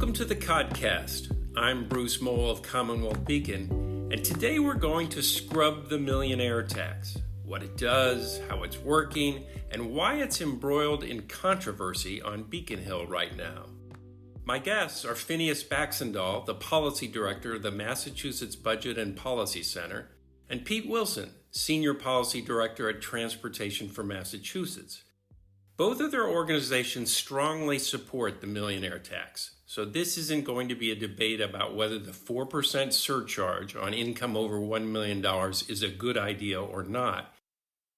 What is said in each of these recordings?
Welcome to the Codcast. I'm Bruce Mohl of Commonwealth Beacon, and today we're going to scrub the millionaire tax, what it does, how it's working, and why it's embroiled in controversy on Beacon Hill right now. My guests are Phineas Baxandall, the Policy Director of the Massachusetts Budget and Policy Center, and Pete Wilson, Senior Policy Director at Transportation for Massachusetts. Both of their organizations strongly support the millionaire tax, so this isn't going to be a debate about whether the 4% surcharge on income over $1 million is a good idea or not.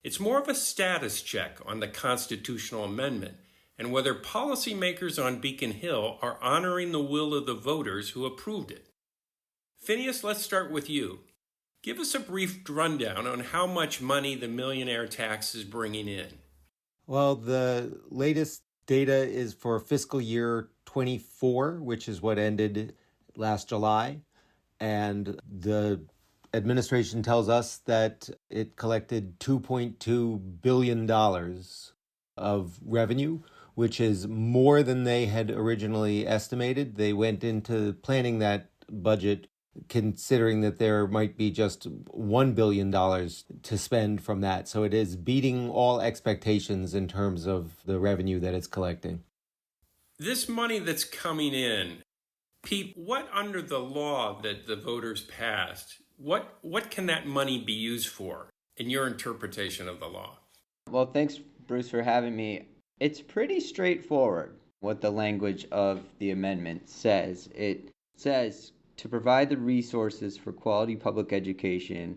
It's more of a status check on the constitutional amendment and whether policymakers on Beacon Hill are honoring the will of the voters who approved it. Phineas, let's start with you. Give us a brief rundown on how much money the millionaire tax is bringing in. Well, the latest data is for fiscal year 24, which is what ended last July. And the administration tells us that it collected $2.2 billion of revenue, which is more than they had originally estimated. They went into planning that budget considering that there might be just $1 billion to spend from that. So it is beating all expectations in terms of the revenue that it's collecting. This money that's coming in, Pete, what under the law that the voters passed, what can that money be used for in your interpretation of the law? Well, thanks, Bruce, for having me. It's pretty straightforward what the language of the amendment says. It says to provide the resources for quality public education,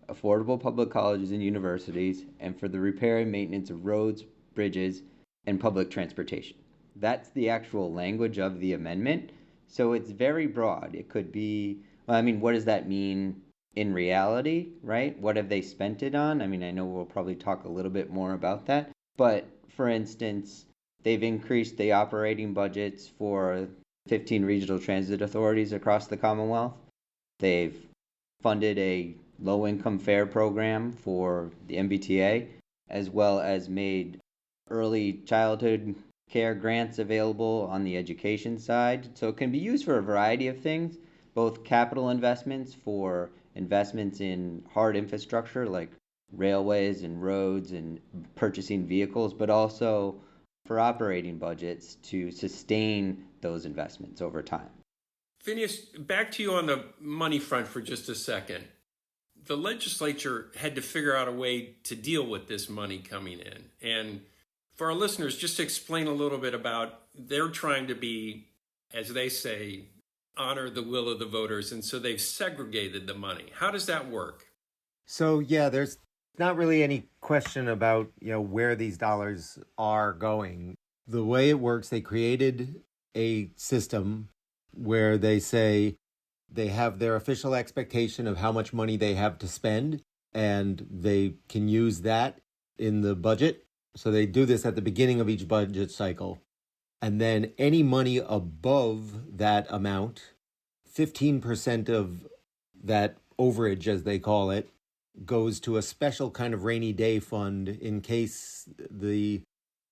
affordable public colleges and universities, and for the repair and maintenance of roads, bridges, and public transportation. That's the actual language of the amendment. So it's very broad. It could be, what does that mean in reality, right? What have they spent it on? I know we'll probably talk a little bit more about that. But for instance, they've increased the operating budgets for 15 regional transit authorities across the Commonwealth. They've funded a low-income fare program for the MBTA, as well as made early childhood care grants available on the education side. So it can be used for a variety of things, both capital investments for investments in hard infrastructure like railways and roads and purchasing vehicles, but also for operating budgets to sustain those investments over time. Phineas, back to you on the money front for just a second. The legislature had to figure out a way to deal with this money coming in. And for our listeners, just to explain a little bit about, they're trying to be, as they say, honor the will of the voters. And so they've segregated the money. How does that work? So, there's not really any question about, where these dollars are going. The way it works, they created a system where they say they have their official expectation of how much money they have to spend, and they can use that in the budget. So they do this at the beginning of each budget cycle. And then any money above that amount, 15% of that overage, as they call it, goes to a special kind of rainy day fund in case the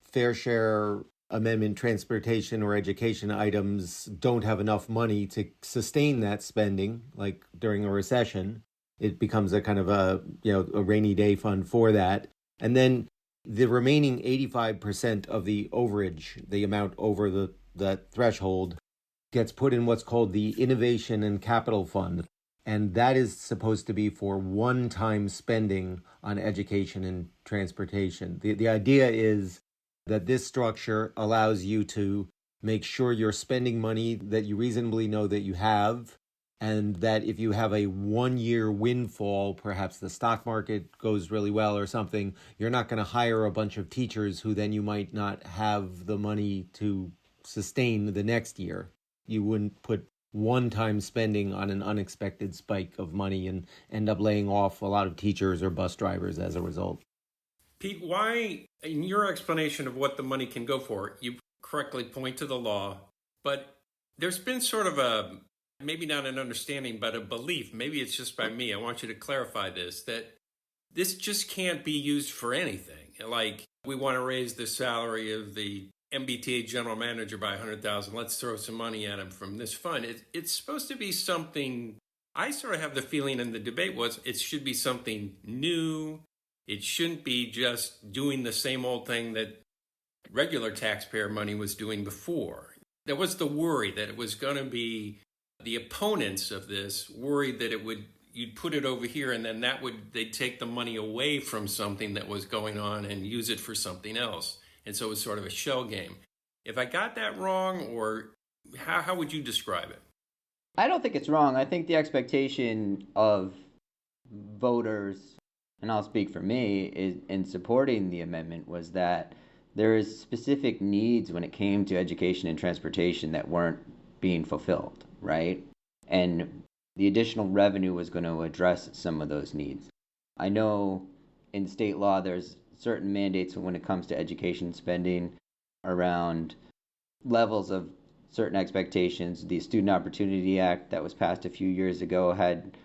fair share amendment transportation or education items don't have enough money to sustain that spending, like during a recession. It becomes a kind of a rainy day fund for that. And then the remaining 85% of the overage, the amount over that threshold, gets put in what's called the Innovation and Capital Fund. And that is supposed to be for one-time spending on education and transportation. The idea is that this structure allows you to make sure you're spending money that you reasonably know that you have, and that if you have a one-year windfall, perhaps the stock market goes really well or something, you're not going to hire a bunch of teachers who then you might not have the money to sustain the next year. You wouldn't put one-time spending on an unexpected spike of money and end up laying off a lot of teachers or bus drivers as a result. Pete, why, in your explanation of what the money can go for, you correctly point to the law, but there's been sort of a, maybe not an understanding, but a belief, maybe it's just by me, I want you to clarify this, that this just can't be used for anything. Like, we want to raise the salary of the MBTA general manager by 100,000. Let's throw some money at him from this fund. It's supposed to be something. I sort of have the feeling in the debate was it should be something new. It shouldn't be just doing the same old thing that regular taxpayer money was doing before. There was the worry that it was going to be the opponents of this worried that you'd put it over here and then they'd take the money away from something that was going on and use it for something else. And so it was sort of a shell game. If I got that wrong, or how would you describe it? I don't think it's wrong. I think the expectation of voters, and I'll speak for me, is in supporting the amendment was that there is specific needs when it came to education and transportation that weren't being fulfilled, right? And the additional revenue was going to address some of those needs. I know in state law there's certain mandates when it comes to education spending around levels of certain expectations. The Student Opportunity Act that was passed a few years ago had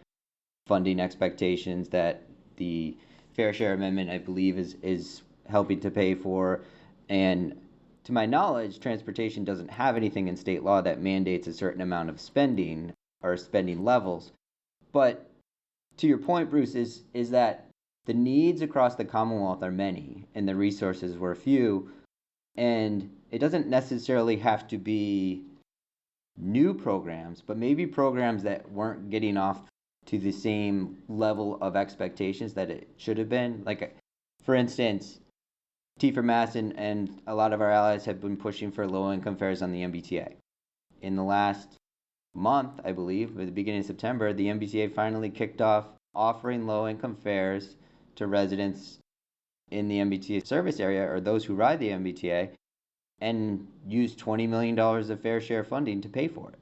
funding expectations that the Fair Share Amendment, I believe, is helping to pay for. And to my knowledge, transportation doesn't have anything in state law that mandates a certain amount of spending or spending levels. But to your point, Bruce, is that the needs across the Commonwealth are many and the resources were few. And it doesn't necessarily have to be new programs, but maybe programs that weren't getting off to the same level of expectations that it should have been. Like, for instance, T for Mass and a lot of our allies have been pushing for low-income fares on the MBTA. In the last month, I believe, at the beginning of September, the MBTA finally kicked off offering low-income fares to residents in the MBTA service area or those who ride the MBTA, and used $20 million of fair share funding to pay for it.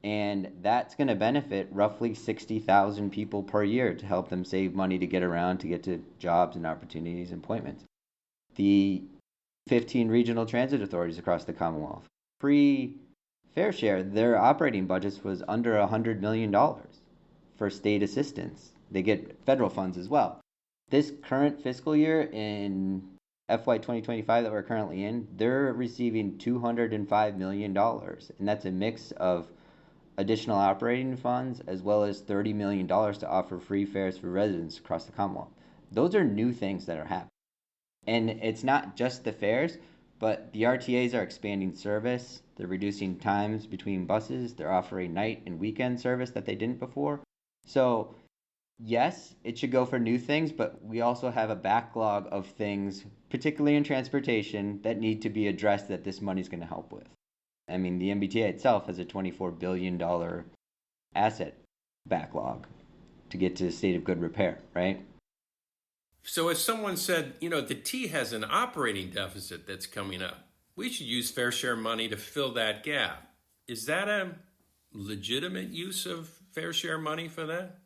And that's going to benefit roughly 60,000 people per year to help them save money to get around, to get to jobs and opportunities and appointments. The 15 regional transit authorities across the Commonwealth, pre-fair share, their operating budgets was under $100 million for state assistance. They get federal funds as well. This current fiscal year in FY 2025 that we're currently in, they're receiving $205 million. And that's a mix of additional operating funds as well as $30 million to offer free fares for residents across the Commonwealth. Those are new things that are happening. And it's not just the fares, but the RTAs are expanding service. They're reducing times between buses. They're offering night and weekend service that they didn't before. So yes, it should go for new things, but we also have a backlog of things, particularly in transportation, that need to be addressed that this money is going to help with. I mean, the MBTA itself has a $24 billion asset backlog to get to a state of good repair, right? So if someone said, the T has an operating deficit that's coming up, we should use fair share money to fill that gap. Is that a legitimate use of fair share money for that?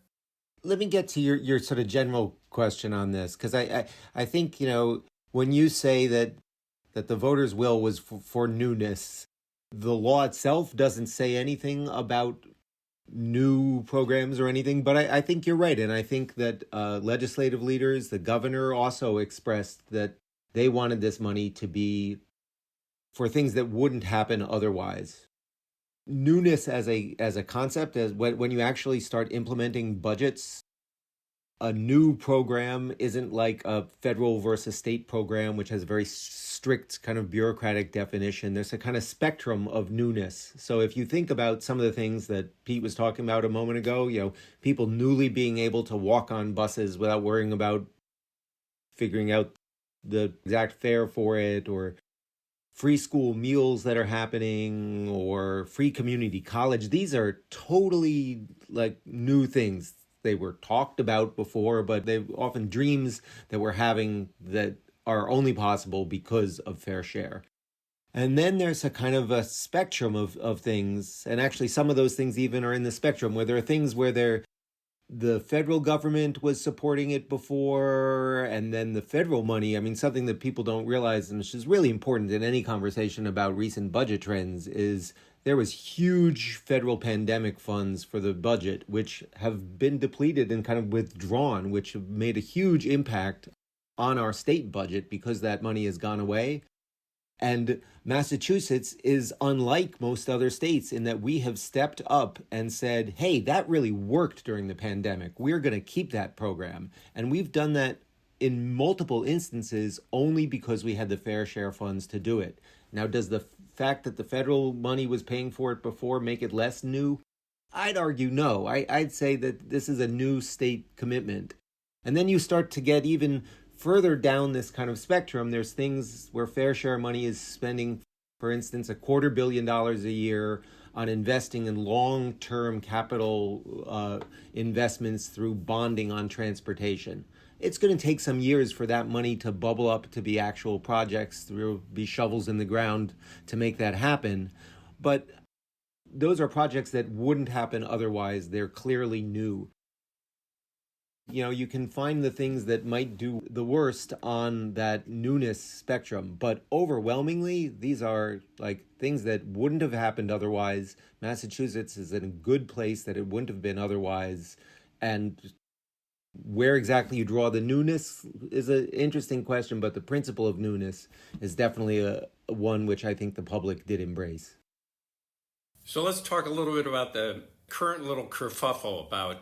Let me get to your sort of general question on this, because I think, when you say that the voters' will was for newness, the law itself doesn't say anything about new programs or anything, but I think you're right. And I think that legislative leaders, the governor also expressed that they wanted this money to be for things that wouldn't happen otherwise. Newness as a concept, as when you actually start implementing budgets, a new program isn't like a federal versus state program, which has a very strict kind of bureaucratic definition. There's a kind of spectrum of newness. So if you think about some of the things that Pete was talking about a moment ago, people newly being able to walk on buses without worrying about figuring out the exact fare for it, or free school meals that are happening, or free community college. These are totally like new things. They were talked about before, but they're often dreams that we're having that are only possible because of fair share. And then there's a kind of a spectrum of things, and actually some of those things even are in the spectrum, where there are things where the federal government was supporting it before, and then the federal money, something that people don't realize, and which is really important in any conversation about recent budget trends, is there was huge federal pandemic funds for the budget, which have been depleted and kind of withdrawn, which have made a huge impact on our state budget because that money has gone away. And Massachusetts is unlike most other states in that we have stepped up and said, hey, that really worked during the pandemic. We're going to keep that program. And we've done that in multiple instances only because we had the fair share funds to do it. Now, does the fact that the federal money was paying for it before make it less new? I'd argue no. I'd say that this is a new state commitment. And then you start to get even further down this kind of spectrum. There's things where fair share money is spending, for instance, $250 million a year on investing in long-term capital investments through bonding on transportation. It's going to take some years for that money to bubble up to be actual projects. There will be shovels in the ground to make that happen. But those are projects that wouldn't happen otherwise. They're clearly new. You know, you can find the things that might do the worst on that newness spectrum, but overwhelmingly, these are like things that wouldn't have happened otherwise. Massachusetts is in a good place that it wouldn't have been otherwise. And where exactly you draw the newness is an interesting question, but the principle of newness is definitely a one which I think the public did embrace. So let's talk a little bit about the current little kerfuffle about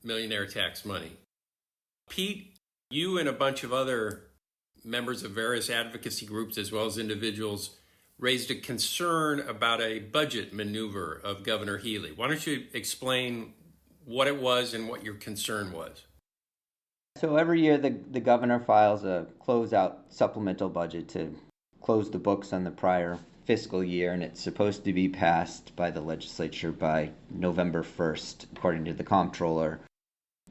millionaire tax money. Pete, you and a bunch of other members of various advocacy groups as well as individuals raised a concern about a budget maneuver of Governor Healey. Why don't you explain what it was and what your concern was? So every year the governor files a closeout supplemental budget to close the books on the prior fiscal year, and it's supposed to be passed by the legislature by November 1st, according to the comptroller.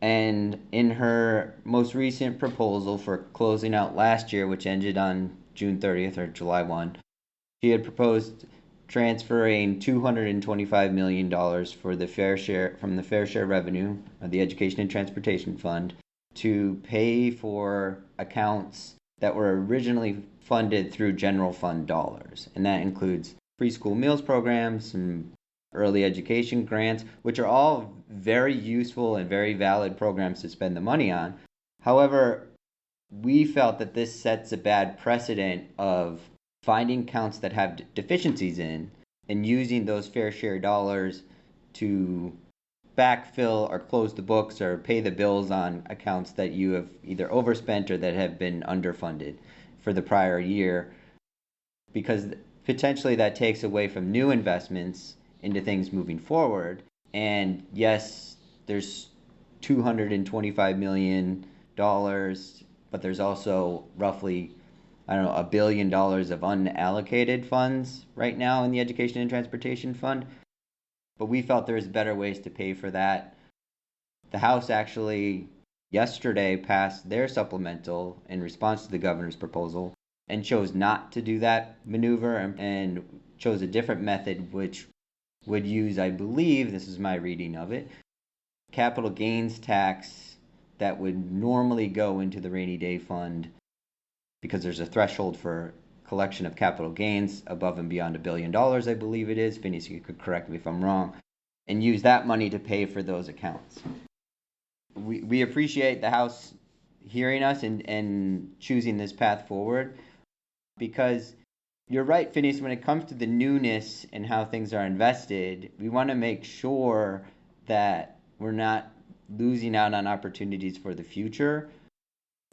And in her most recent proposal for closing out last year, which ended on June 30th or July 1, she had proposed transferring $225 million for the fair share from the fair share revenue of the Education and Transportation Fund to pay for accounts that were originally funded through general fund dollars. And that includes preschool meals programs, some early education grants, which are all very useful and very valid programs to spend the money on. However, we felt that this sets a bad precedent of finding accounts that have deficiencies in and using those fair share dollars to backfill or close the books or pay the bills on accounts that you have either overspent or that have been underfunded for the prior year, because potentially that takes away from new investments into things moving forward. And yes, there's $225 million, but there's also roughly, $1 billion of unallocated funds right now in the Education and Transportation Fund. But we felt there was better ways to pay for that. The House actually yesterday passed their supplemental in response to the governor's proposal and chose not to do that maneuver and chose a different method, which would use, I believe, this is my reading of it, capital gains tax that would normally go into the rainy day fund because there's a threshold for collection of capital gains above and beyond $1 billion, I believe it is. Phineas, you could correct me if I'm wrong, and use that money to pay for those accounts. We appreciate the House hearing us and choosing this path forward, because you're right, Phineas, when it comes to the newness and how things are invested, we want to make sure that we're not losing out on opportunities for the future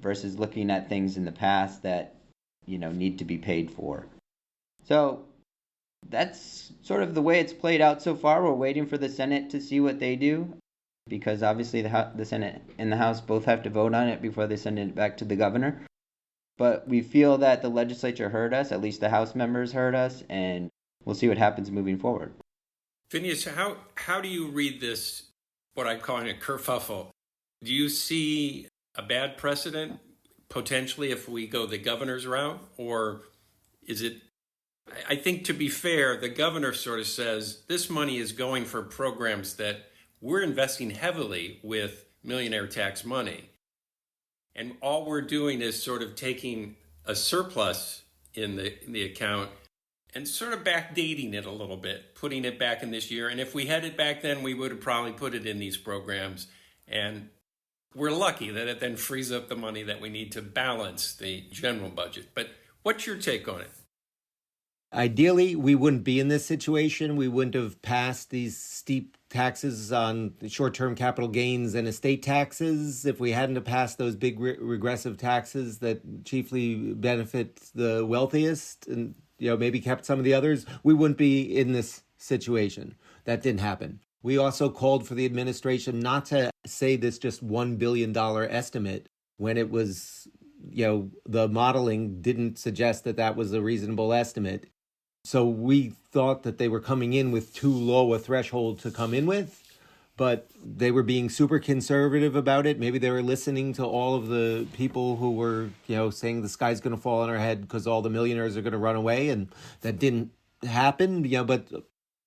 versus looking at things in the past that, need to be paid for. So that's sort of the way it's played out so far. We're waiting for the Senate to see what they do, because obviously the Senate and the House both have to vote on it before they send it back to the governor. But we feel that the legislature heard us, at least the House members heard us, and we'll see what happens moving forward. Phineas, how do you read this, what I'm calling a kerfuffle? Do you see a bad precedent, potentially, if we go the governor's route? Or is it, I think to be fair, the governor sort of says this money is going for programs that we're investing heavily with millionaire tax money. And all we're doing is sort of taking a surplus in the account and sort of backdating it a little bit, putting it back in this year. And if we had it back then, we would have probably put it in these programs. And we're lucky that it then frees up the money that we need to balance the general budget. But what's your take on it? Ideally, we wouldn't be in this situation. We wouldn't have passed these steep taxes on short-term capital gains and estate taxes if we hadn't have passed those big regressive taxes that chiefly benefit the wealthiest and maybe kept some of the others. We wouldn't be in this situation. That didn't happen. We also called for the administration not to say this just $1 billion estimate when it was, the modeling didn't suggest that that was a reasonable estimate. So we thought that they were coming in with too low a threshold to come in with, but they were being super conservative about it. Maybe they were listening to all of the people who were, saying the sky's going to fall on our head because all the millionaires are going to run away, and that didn't happen. But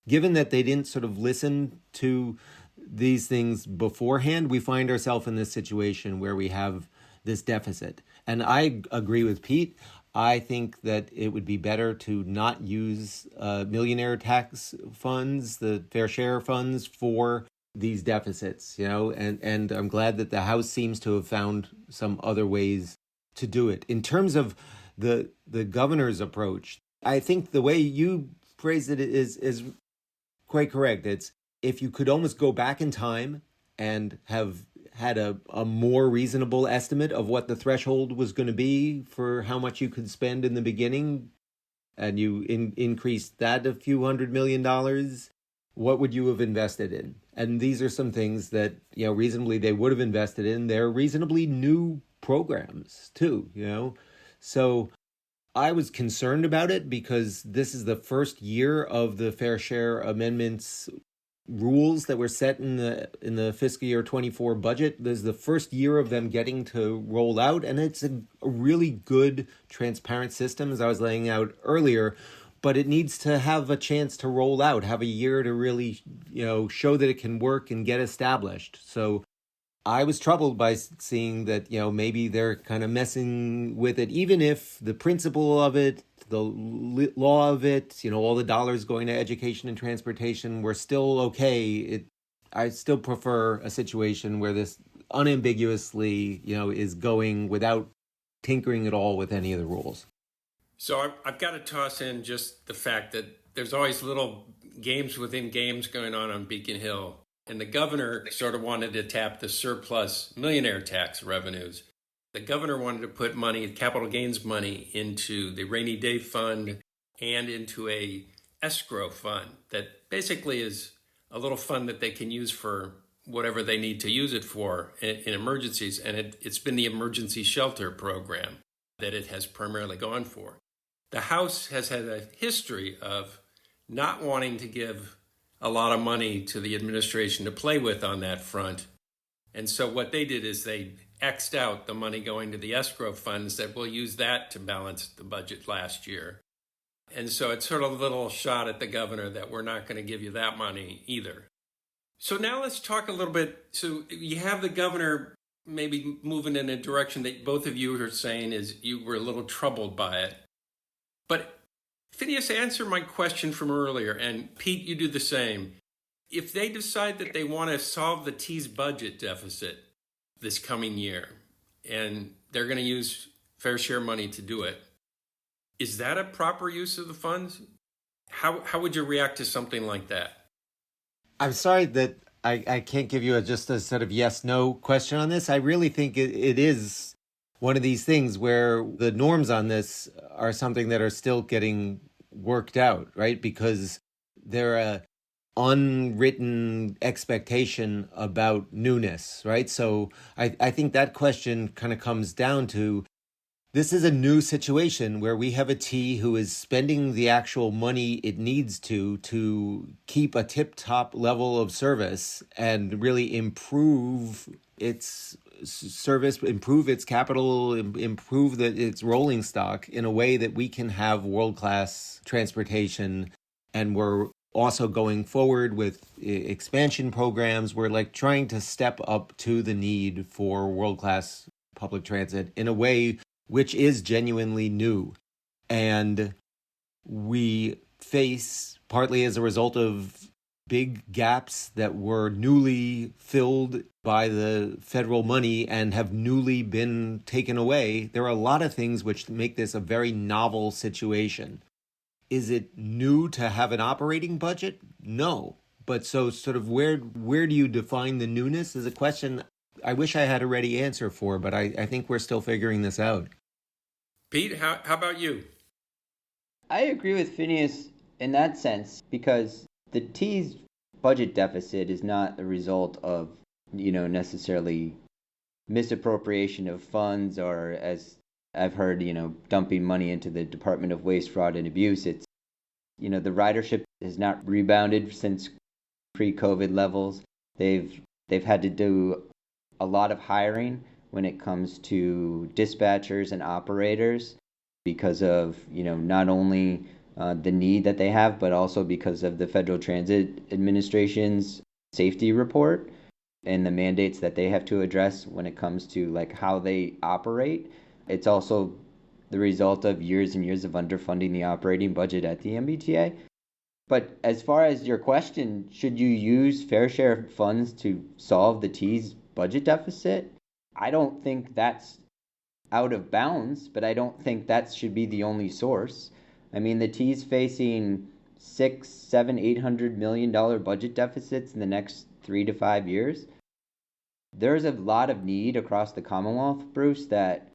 given that they didn't sort of listen to these things beforehand, we find ourselves in this situation where we have this deficit. And I agree with Pete. I think that it would be better to not use millionaire tax funds, the fair share funds, for these deficits, and I'm glad that the House seems to have found some other ways to do it. In terms of the governor's approach, I think the way you phrased it is quite correct. It's if you could almost go back in time and have had a more reasonable estimate of what the threshold was going to be for how much you could spend in the beginning, and you increased that a few $100 million, what would you have invested in? And these are some things that, reasonably they would have invested in. They're reasonably new programs too, So I was concerned about it because this is the first year of the Fair Share Amendments rules that were set in the fiscal year 24 budget. This is the first year of them getting to roll out, and it's a really good, transparent system, as I was laying out earlier, but it needs to have a chance to roll out, have a year to really, show that it can work and get established. So I was troubled by seeing that, maybe they're kind of messing with it, even if the principle of it, the law of it, all the dollars going to education and transportation were still okay. I still prefer a situation where this unambiguously, is going without tinkering at all with any of the rules. So I've got to toss in just the fact that there's always little games within games going on Beacon Hill. And the governor sort of wanted to tap the surplus millionaire tax revenues. The governor wanted to put money, capital gains money, into the rainy day fund and into a escrow fund that basically is a little fund that they can use for whatever they need to use it for in emergencies. And it's been the emergency shelter program that it has primarily gone for. The House has had a history of not wanting to give a lot of money to the administration to play with on that front. And so what they did is they X'd out the money going to the escrow fund and said, we'll use that to balance the budget last year. And so it's sort of a little shot at the governor that we're not going to give you that money either. So now let's talk a little bit. So you have the governor maybe moving in a direction that both of you are saying is you were a little troubled by it. But Phineas, answer my question from earlier, and Pete, you do the same. If they decide that they want to solve the T's budget deficit this coming year, and they're going to use fair share money to do it, is that a proper use of the funds? How would you react to something like that? I'm sorry that I can't give you just a sort of yes-no question on this. I really think it is one of these things where the norms on this are something that are still getting worked out, right? Because they're a unwritten expectation about newness, right? So I think that question kind of comes down to, this is a new situation where we have a T who is spending the actual money it needs to keep a tip-top level of service and really improve its service, improve its capital, improve its rolling stock in a way that we can have world-class transportation. And we're also going forward with expansion programs. We're like trying to step up to the need for world-class public transit in a way which is genuinely new. And we face, partly as a result of big gaps that were newly filled by the federal money and have newly been taken away. There are a lot of things which make this a very novel situation. Is it new to have an operating budget? No. But so sort of where do you define the newness is a question I wish I had a ready answer for, but I think we're still figuring this out. Pete, how about you? I agree with Phineas in that sense because the T's budget deficit is not the result of, necessarily misappropriation of funds or, as I've heard, dumping money into the Department of Waste, Fraud, and Abuse. It's, the ridership has not rebounded since pre-COVID levels. They've had to do a lot of hiring when it comes to dispatchers and operators because of, not only the need that they have, but also because of the Federal Transit Administration's safety report and the mandates that they have to address when it comes to like how they operate. It's also the result of years and years of underfunding the operating budget at the MBTA. But as far as your question, should you use fair share funds to solve the T's budget deficit? I don't think that's out of bounds, but I don't think that should be the only source. I mean, the T's facing $600, $700, $800 million budget deficits in the next 3 to 5 years. There's a lot of need across the Commonwealth, Bruce, that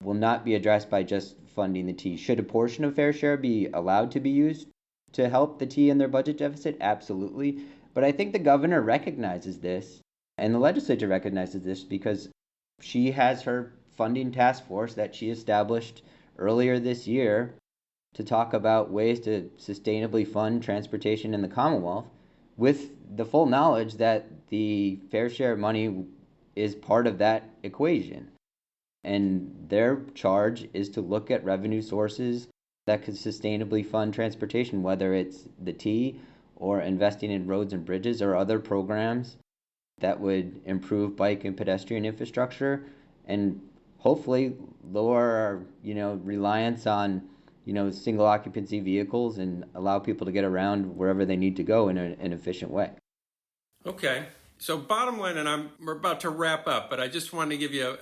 will not be addressed by just funding the T. Should a portion of fair share be allowed to be used to help the T in their budget deficit? Absolutely. But I think the governor recognizes this, and the legislature recognizes this because she has her funding task force that she established earlier this year to talk about ways to sustainably fund transportation in the Commonwealth with the full knowledge that the fair share money is part of that equation. And their charge is to look at revenue sources that could sustainably fund transportation, whether it's the T or investing in roads and bridges or other programs that would improve bike and pedestrian infrastructure and hopefully lower our, reliance on, single occupancy vehicles and allow people to get around wherever they need to go in an efficient way. Okay. So bottom line, and we're about to wrap up, but I just wanted to give you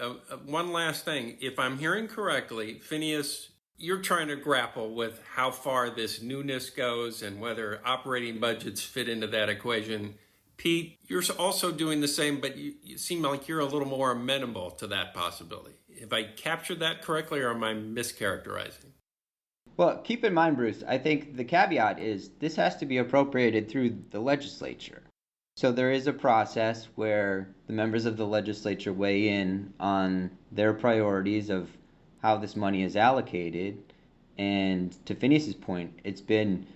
one last thing. If I'm hearing correctly, Phineas, you're trying to grapple with how far this newness goes and whether operating budgets fit into that equation. Pete, you're also doing the same, but you seem like you're a little more amenable to that possibility. Have I captured that correctly, or am I mischaracterizing? Well, keep in mind, Bruce, I think the caveat is this has to be appropriated through the legislature. So there is a process where the members of the legislature weigh in on their priorities of how this money is allocated. And to Phineas's point, it's been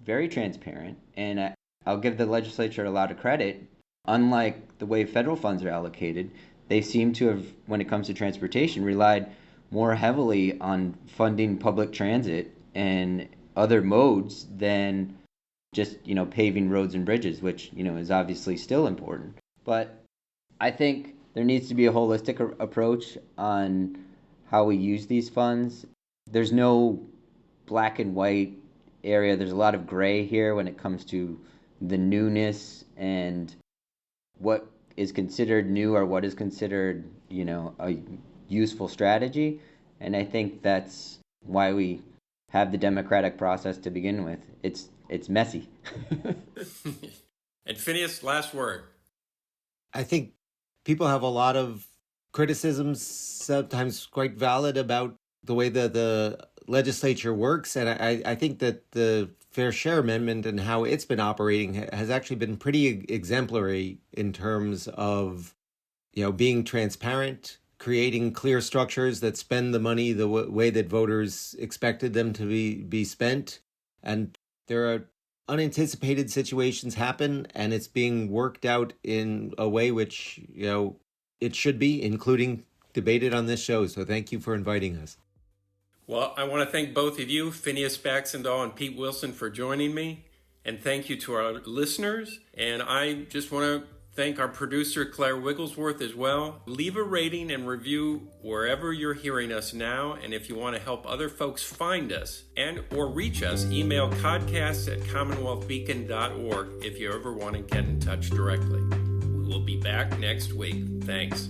very transparent. And I'll give the legislature a lot of credit. Unlike the way federal funds are allocated, they seem to have, when it comes to transportation, relied more heavily on funding public transit and other modes than just, paving roads and bridges, which, is obviously still important. But I think there needs to be a holistic approach on how we use these funds. There's no black and white area. There's a lot of gray here when it comes to the newness and what is considered new or what is considered, a useful strategy. And I think that's why we have the democratic process to begin with. It's messy. And Phineas, last word. I think people have a lot of criticisms, sometimes quite valid, about the way that the legislature works. And I think that the Fair Share Amendment and how it's been operating has actually been pretty exemplary in terms of, being transparent, creating clear structures that spend the money the way that voters expected them to be spent. And there are unanticipated situations happen, and it's being worked out in a way which, it should be, including debated on this show. So thank you for inviting us. Well, I want to thank both of you, Phineas Baxandall and Pete Wilson, for joining me. And thank you to our listeners. And I just want to thank our producer, Claire Wigglesworth, as well. Leave a rating and review wherever you're hearing us now. And if you want to help other folks find us and or reach us, email codcast@commonwealthbeacon.org if you ever want to get in touch directly. We will be back next week. Thanks.